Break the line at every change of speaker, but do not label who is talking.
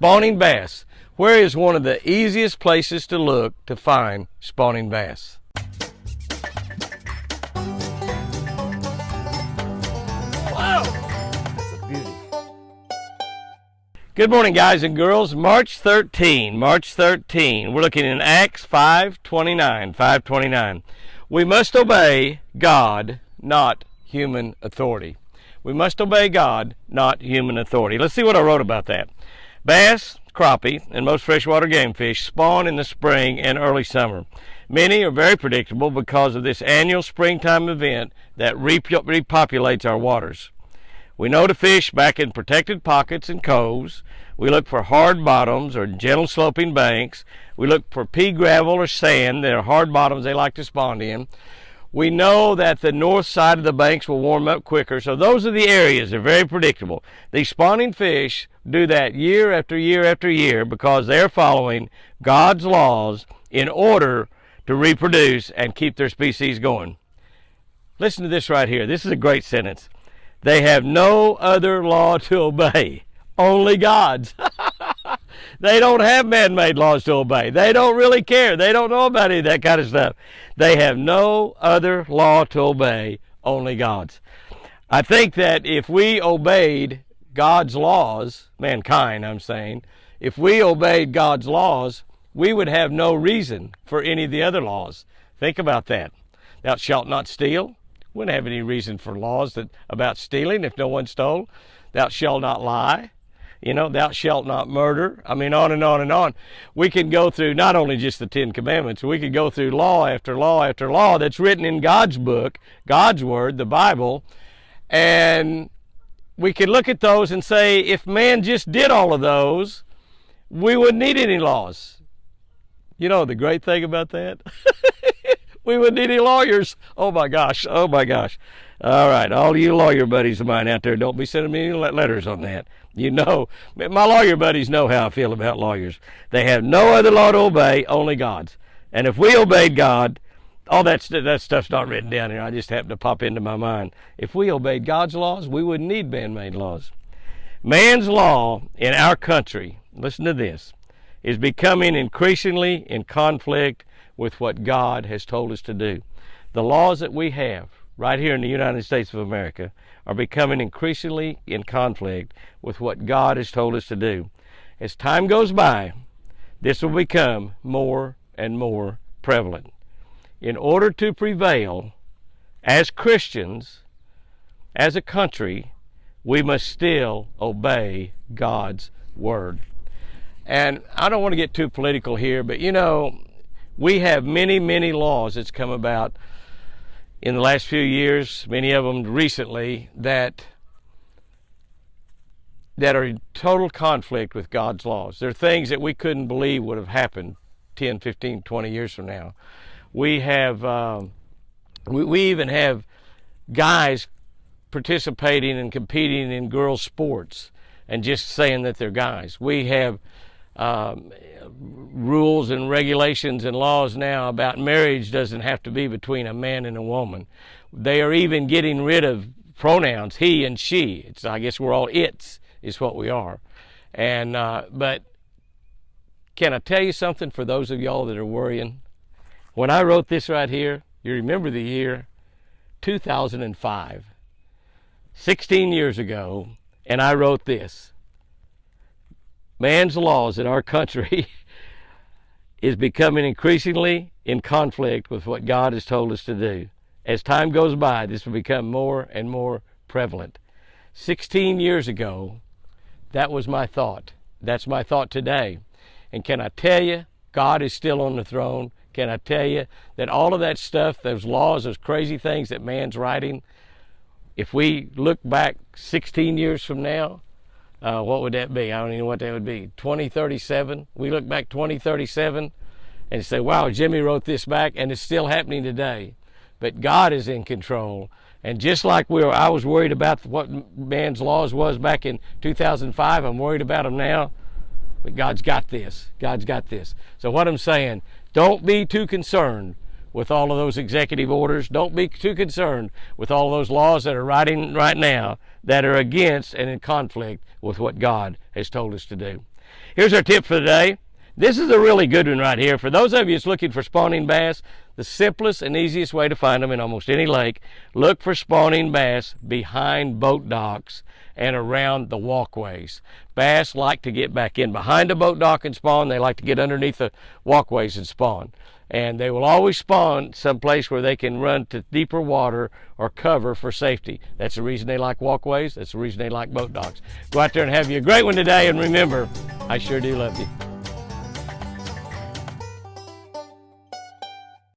Spawning bass. Where is one of the easiest places to look to find spawning bass? Whoa! That's a beauty. Good morning, guys and girls. March 13. We're looking in Acts 5:29. We must obey God, not human authority. We must obey God, not human authority. Let's see what I wrote about that. Bass, crappie, and most freshwater game fish spawn in the spring and early summer. Many are very predictable because of this annual springtime event that repopulates our waters. We know to fish back in protected pockets and coves. We look for hard bottoms or gentle sloping banks. We look for pea gravel or sand. They're hard bottoms they like to spawn in. We know that the north side of the banks will warm up quicker, so those are the areas. They're very predictable. These spawning fish do that year after year after year because they're following God's laws in order to reproduce and keep their species going. Listen to this right here. This is a great sentence. They have no other law to obey, only God's. They don't have man-made laws to obey. They don't really care. They don't know about any of that kind of stuff. They have no other law to obey, only God's. I think that if we obeyed God's laws, mankind I'm saying, if we obeyed God's laws, we would have no reason for any of the other laws. Think about that. Thou shalt not steal. Wouldn't have any reason for laws about stealing if no one stole. Thou shalt not lie. Thou shalt not murder. I mean, on and on and on. We can go through not only just the Ten Commandments, we could go through law after law after law that's written in God's book, God's Word, the Bible, and we could look at those and say, if man just did all of those, we wouldn't need any laws. You know the great thing about that? We wouldn't need any lawyers. Oh my gosh. All right, all you lawyer buddies of mine out there, don't be sending me any letters on that. My lawyer buddies know how I feel about lawyers. They have no other law to obey, only God's. And if we obeyed God, all that stuff's not written down here. I just happened to pop into my mind. If we obeyed God's laws, we wouldn't need man-made laws. Man's law in our country, listen to this, is becoming increasingly in conflict with what God has told us to do. The laws that we have right here in the United States of America are becoming increasingly in conflict with what God has told us to do. As time goes by, this will become more and more prevalent. In order to prevail as Christians, as a country, we must still obey God's Word. And I don't want to get too political here, but we have many, many laws that's come about in the last few years, many of them recently, that are in total conflict with God's laws. They're things that we couldn't believe would have happened 10, 15, 20 years from now. We have, we even have guys participating and competing in girls' sports and just saying that they're guys. We have rules and regulations and laws now about marriage doesn't have to be between a man and a woman. They are even getting rid of pronouns, he and she. I guess we're all it's is what we are. And but can I tell you something for those of y'all that are worrying? When I wrote this right here, you remember the year 2005, 16 years ago, and I wrote this. Man's laws in our country is becoming increasingly in conflict with what God has told us to do. As time goes by, this will become more and more prevalent. 16 years ago, that was my thought. That's my thought today. And can I tell you, God is still on the throne. Can I tell you that all of that stuff, those laws, those crazy things that man's writing, if we look back 16 years from now, what would that be? I don't even know what that would be. 2037. We look back 2037 and say, wow, Jimmy wrote this back, and it's still happening today. But God is in control. And just like I was worried about what man's laws was back in 2005, I'm worried about them now. But God's got this. God's got this. So what I'm saying, don't be too concerned with all of those executive orders. Don't be too concerned with all those laws that are writing right now that are against and in conflict with what God has told us to do. Here's our tip for the day. This is a really good one right here. For those of you that's looking for spawning bass, the simplest and easiest way to find them in almost any lake, look for spawning bass behind boat docks and around the walkways. Bass like to get back in behind a boat dock and spawn. They like to get underneath the walkways and spawn. And they will always spawn someplace where they can run to deeper water or cover for safety. That's the reason they like walkways. That's the reason they like boat docks. Go out there and have you a great one today, and remember, I sure do love you.